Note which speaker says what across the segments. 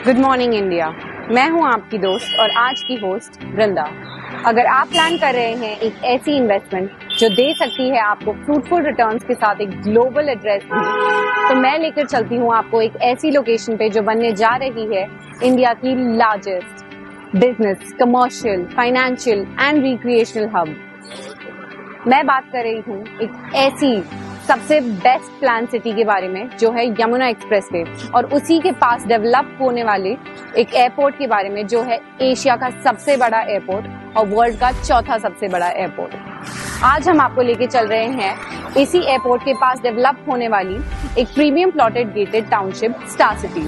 Speaker 1: Good morning India. मैं हूं आपकी दोस्त और आज की होस्ट वृंदा। अगर आप प्लान कर रहे हैं एक ऐसी इन्वेस्टमेंट जो दे सकती है आपको फ्रूटफुल रिटर्न्स के साथ एक ग्लोबल एड्रेस भी, तो मैं लेकर चलती हूं आपको एक ऐसी लोकेशन पे जो बनने जा रही है इंडिया की largest business, commercial, financial and recreational hub. मैं बात कर रही हूं एक ऐसी सबसे बेस्ट प्लान सिटी के बारे में जो है यमुना एक्सप्रेसवे, और उसी के पास डेवलप होने वाले एक एयरपोर्ट के बारे में जो है एशिया का सबसे बड़ा एयरपोर्ट और वर्ल्ड का चौथा सबसे बड़ा एयरपोर्ट। आज हम आपको लेके चल रहे हैं इसी एयरपोर्ट के पास डेवलप होने वाली एक premium plotted gated township star city.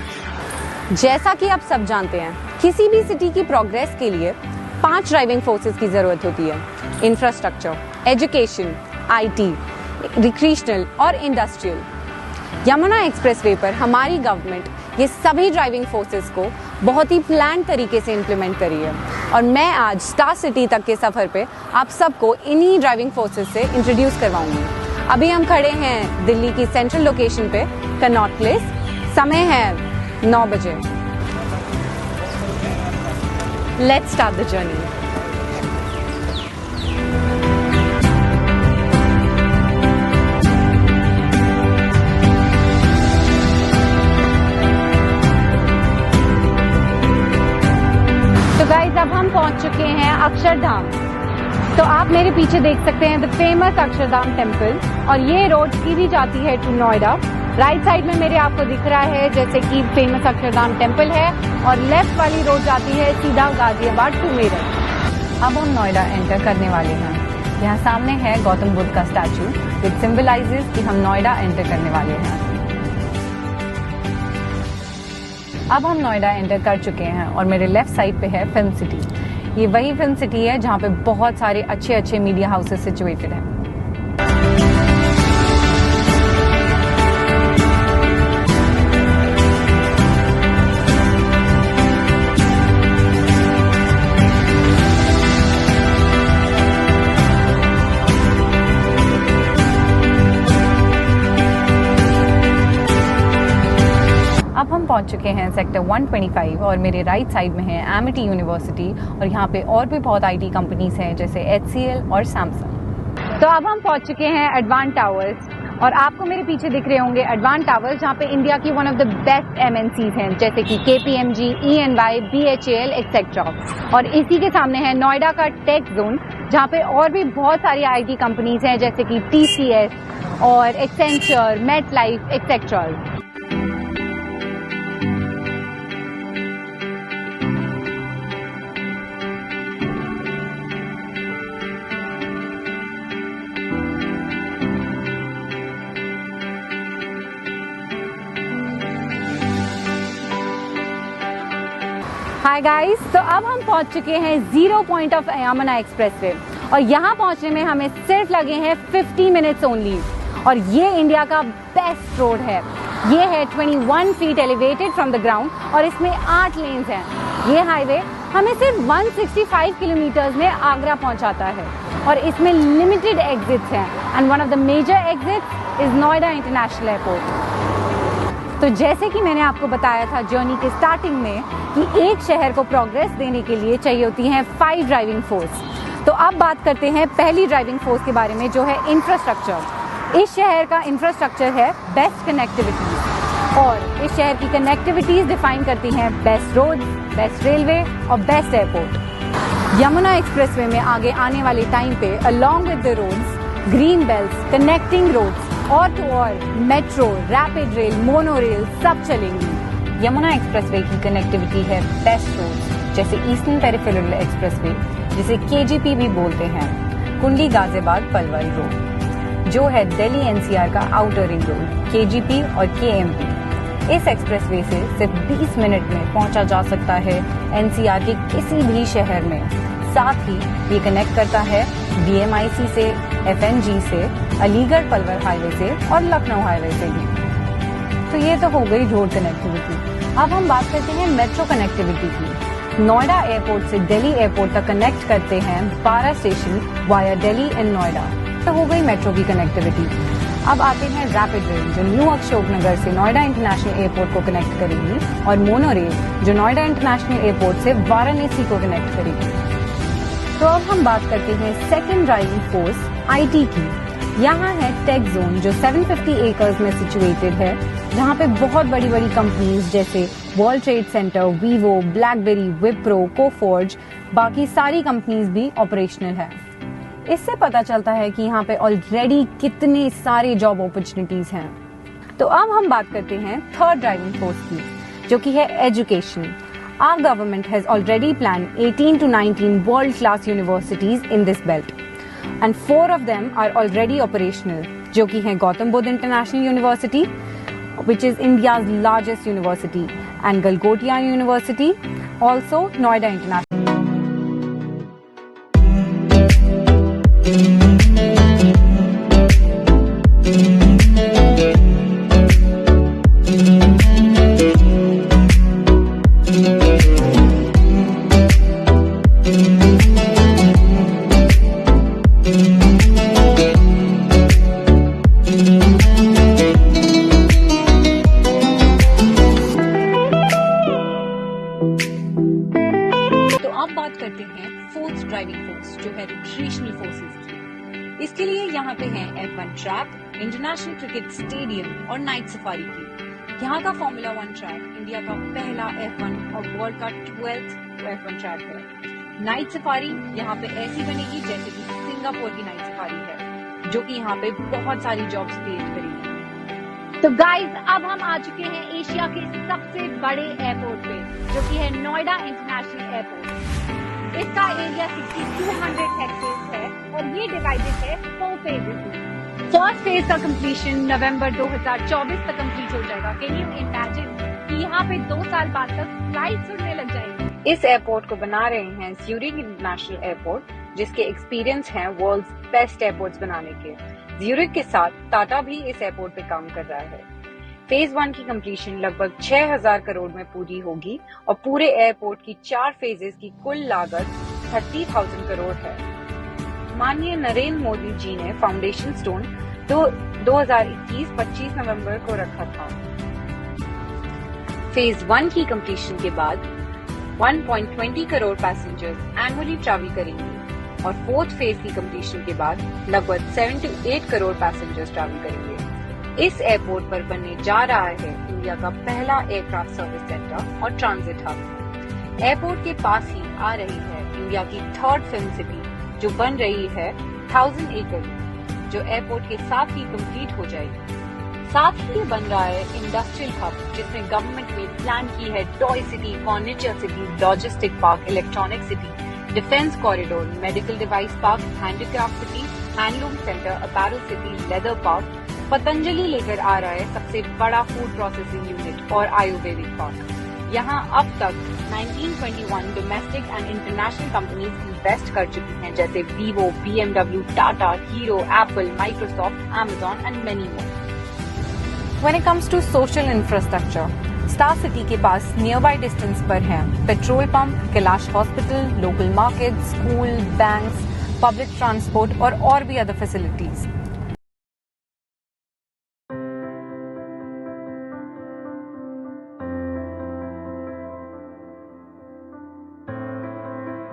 Speaker 1: जैसा कि आप सब जानते हैं, किसी भी सिटी की प्रोग्रेस के लिए 5 ड्राइविंग फोर्सेस की जरूरत होती है: इंफ्रास्ट्रक्चर, एजुकेशन, आईटी, रिक्रिएशनल और इंडस्ट्रियल। यमुना एक्सप्रेसवे पर हमारी गवर्नमेंट ये सभी ड्राइविंग फोर्सेस को बहुत ही प्लान तरीके से इम्प्लीमेंट करी है, और मैं आज स्टार सिटी तक के सफर पे आप सबको इन्हीं ड्राइविंग फोर्सेस से इंट्रोड्यूस करवाऊंगी। अभी हम खड़े हैं दिल्ली की सेंट्रल लोकेशन पे, कनॉट प्लेस। समय है 9 बजे। Let's start the journey. Guys, अब हम पहुंच चुके हैं अक्षरधाम। तो आप मेरे पीछे देख सकते हैं द फेमस अक्षरधाम टेम्पल, और ये रोड सीधी जाती है टू नोएडा। राइट साइड में मेरे आपको दिख रहा है जैसे कि फेमस अक्षरधाम टेम्पल है, और लेफ्ट वाली रोड जाती है सीधा गाजियाबाद टू मेरठ। अब हम नोएडा एंटर करने वाले हैं। यहाँ सामने है गौतम बुद्ध का स्टैचू, विच सिंबलाइजेस कि हम नोएडा एंटर करने वाले हैं। अब हम नोएडा एंटर कर चुके हैं और मेरे लेफ्ट साइड पे है फिल्म सिटी। ये वही फिल्म सिटी है जहाँ पे बहुत सारे अच्छे मीडिया हाउसेस सिचुएटेड हैं। अब हम पहुंच चुके हैं सेक्टर 125, और मेरे राइट साइड में है एमिटी यूनिवर्सिटी, और यहाँ पे और भी बहुत आईटी कंपनीज हैं जैसे HCL और सैमसंग। तो अब हम पहुंच चुके हैं एडवान टावर्स, और आपको मेरे पीछे दिख रहे होंगे एडवान टावर्स, जहाँ पे इंडिया की one of the best MNCs हैं जैसे कि KPMG, EY, BHEL एक्सेट्रा। और इसी के सामने है नोएडा का टेक जोन, जहाँ पे और भी बहुत सारी आईटी कंपनीज हैं जैसे कि TCS और Accenture, MetLife etcetera. Hi guys, तो अब हम पहुंच चुके हैं 0 पॉइंट ऑफ यमुना एक्सप्रेसवे, और यहाँ पहुंचने में हमें सिर्फ लगे हैं 50 मिनट्स ओनली। और ये इंडिया का बेस्ट रोड है। ये है 21 feet elevated from the ground, और इसमें 8 लेन्स हैं। ये हाईवे हमें सिर्फ 165 किलोमीटर्स में आगरा पहुंचाता है, और इसमें लिमिटेड एग्जिट्स हैं, and one of the major exits is Noida international airport. तो जैसे कि मैंने आपको बताया था जर्नी के स्टार्टिंग में कि एक शहर को प्रोग्रेस देने के लिए चाहिए होती हैं 5 ड्राइविंग फोर्स। तो अब बात करते हैं पहली ड्राइविंग फोर्स के बारे में, जो है इंफ्रास्ट्रक्चर। इस शहर का इंफ्रास्ट्रक्चर है बेस्ट कनेक्टिविटी, और इस शहर की कनेक्टिविटीज डिफाइन करती हैं बेस्ट रोड, बेस्ट रेलवे और बेस्ट एयरपोर्ट। यमुना एक्सप्रेसवे में आगे आने वाले टाइम पे along with the roads, green belts, connecting roads और टू और मेट्रो, रैपिड रेल, मोनोरेल सब चलेंगी। यमुना एक्सप्रेसवे की कनेक्टिविटी है बेस्ट रोड जैसे ईस्टर्न पेरिफेरल एक्सप्रेसवे, जिसे KGP भी बोलते हैं, कुंडली गाजियाबाद पलवल रोड, जो है दिल्ली NCR का आउटर रिंग रोड, KGP और KMP। इस एक्सप्रेसवे से सिर्फ 20 मिनट में पहुंचा जा सकता है NCR के किसी भी शहर में। साथ ही ये कनेक्ट करता है BMIC से, FNG से, अलीगढ़ पलवल हाईवे से और लखनऊ हाईवे से भी। तो ये तो हो गई रोड कनेक्टिविटी। अब हम बात करते हैं मेट्रो कनेक्टिविटी की। नोएडा एयरपोर्ट से दिल्ली एयरपोर्ट तक कनेक्ट करते हैं 12 station via Delhi and Noida. तो हो गई मेट्रो की कनेक्टिविटी। अब आते हैं रैपिड रेल, जो न्यू अशोकनगर से नोएडा इंटरनेशनल एयरपोर्ट को कनेक्ट करेगी, और मोनो रेल, जो नोएडा इंटरनेशनल एयरपोर्ट से वाराणसी को कनेक्ट करेगी। तो अब हम बात करते हैं सेकेंड ड्राइविंग फोर्स आईटी की। यहाँ है टेक जोन, जो 750 एकर्स में सिचुएटेड है, जहाँ पे बहुत बड़ी बड़ी कंपनीज जैसे world trade centre, Vivo, blackberry, Wipro, Coforge, बाकी सारी कंपनीज भी ऑपरेशनल है। इससे पता चलता है कि यहाँ पे ऑलरेडी कितने सारे जॉब अपॉर्चुनिटीज हैं। तो अब हम बात करते हैं थर्ड ड्राइविंग फोर्स की, जो कि है education. Our government has already planned 18 to 19 world-class universities in this belt, and 4 of them are already operational, जो कि हैं Gautam Buddha international university, which is India's largest university, and Galgotia University, also Noida International. करते हैं fourth driving force, जो है recreational forces की। इसके लिए यहाँ पे है F1 track, international cricket stadium और नाइट सफारी की। यहाँ का फॉर्मूला 1 ट्रैक इंडिया का पहला F1 और वर्ल्ड का 12th F1 ट्रैक है। नाइट सफारी यहाँ पे ऐसी बनेगी जैसे कि सिंगापुर की नाइट सफारी है, जो कि यहाँ पे बहुत सारी जॉब्स क्रिएट करेगी। तो गाइज, अब हम आ चुके हैं एशिया के सबसे बड़े एयरपोर्ट पे, जो कि है नोएडा इंटरनेशनल एयरपोर्ट। इसका एरिया 6200 हेक्टेयर है और ये डिवाइडेड है 4 फेजेस में। फर्स्ट फेज का कंप्लीशन नवंबर 2024 तक कंप्लीट हो जाएगा। कैन यू इमेजिन कि यहाँ पे 2 साल बाद तक फ्लाइट्स उड़ने लग जाएंगी। इस एयरपोर्ट को बना रहे हैं ज्यूरिख इंटरनेशनल एयरपोर्ट, जिसके एक्सपीरियंस हैं वर्ल्ड्स बेस्ट एयरपोर्ट्स बनाने के। ज्यूरिख के साथ टाटा भी इस एयरपोर्ट पे काम कर रहा है। फेज 1 की कंप्लीशन लगभग 6000 करोड़ में पूरी होगी और पूरे एयरपोर्ट की 4 फेजेस की कुल लागत 30,000 करोड़ है। माननीय नरेंद्र मोदी जी ने फाउंडेशन स्टोन 2021-25 नवंबर को रखा था। फेज 1 की कंप्लीशन के बाद 1.20 करोड़ पैसेंजर्स एनुअली ट्रैवल करेंगे और 4th फेज की कंप्लीशन के बाद लगभग 7 to 8 करोड़ पैसेंजर्स ट्रैवल करेंगे। इस एयरपोर्ट पर बनने जा रहा है इंडिया का पहला एयरक्राफ्ट सर्विस सेंटर और ट्रांजिट हब। एयरपोर्ट के पास ही आ रही है इंडिया की 3rd फिल्म सिटी, जो बन रही है 1000 एकड़ में, जो एयरपोर्ट के साथ ही कंप्लीट हो जाएगी। साथ ही बन रहा है इंडस्ट्रियल हब, जिसमें गवर्नमेंट ने प्लान की है toy city, furniture city, logistic park, electronic city, defence corridor, medical device park, handicraft city, handloom centre, apparel city, leather park. Patanjali लेकर आ रहा है सबसे बड़ा फूड प्रोसेसिंग यूनिट और आयुर्वेदिक पार्क। यहाँ अब तक 1921 domestic and international companies invest कर चुकी हैं, जैसे Vivo, BMW, Tata, hero, Apple, Microsoft, Amazon and many more. When it comes to social infrastructure, star city के पास नियर बाय डिस्टेंस पर है petrol pump, Kailash hospital, local market, school, banks, public transport और भी other facilities.